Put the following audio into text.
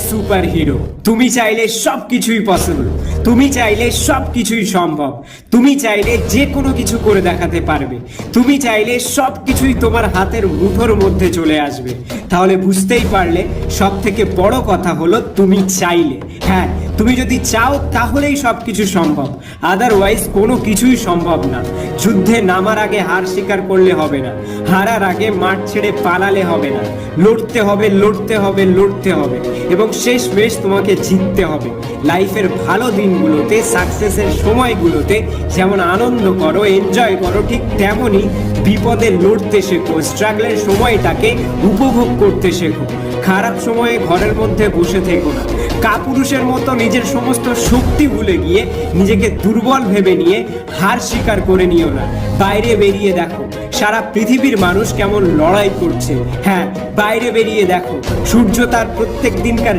Super hero. তুমি চাইলে সবকিছুই পসিবল, তুমি চাইলে সবকিছুই সম্ভব, তুমি চাইলে যে কোনো কিছু করে দেখাতে পারবে, তুমি চাইলে সবকিছুই তোমার হাতের মুঠোর মধ্যে চলে আসবে। তাহলে বুঝতেই পারলে সব থেকে বড় কথা হলো তুমি চাইলে। হ্যাঁ, তুমি যদি চাও তাহলেই সবকিছু সম্ভব, আদারওয়াইজ কোনো কিছুই সম্ভব না। যুদ্ধে নামার আগে হার স্বীকার করলে হবে না, হারার আগে মাঠ ছেড়ে পালালে হবে না। লড়তে হবে, লড়তে হবে, লড়তে হবে এবং শেষমেশ তোমাকে জিততে হবে। লাইফের ভালো দিনগুলোতে, সাকসেসের সময়গুলোতে যেমন আনন্দ করো, এনজয় করো, ঠিক তেমনই বিপদে লড়তে শেখো, স্ট্রাগলের সময়টাকে উপভোগ করতে শেখো। খারাপ সময়ে ঘরের মধ্যে বসে থেকো না, কাপুরুষের মতো নিজের সমস্ত শক্তি ভুলে গিয়ে নিজেকে দুর্বল ভেবে নিয়ে হার স্বীকার করে নিও না। বাইরে বেরিয়ে দেখো সারা পৃথিবীর মানুষ কেমন লড়াই করছে। হ্যাঁ, বাইরে বেরিয়ে দেখো সূর্য তার প্রত্যেক দিনকার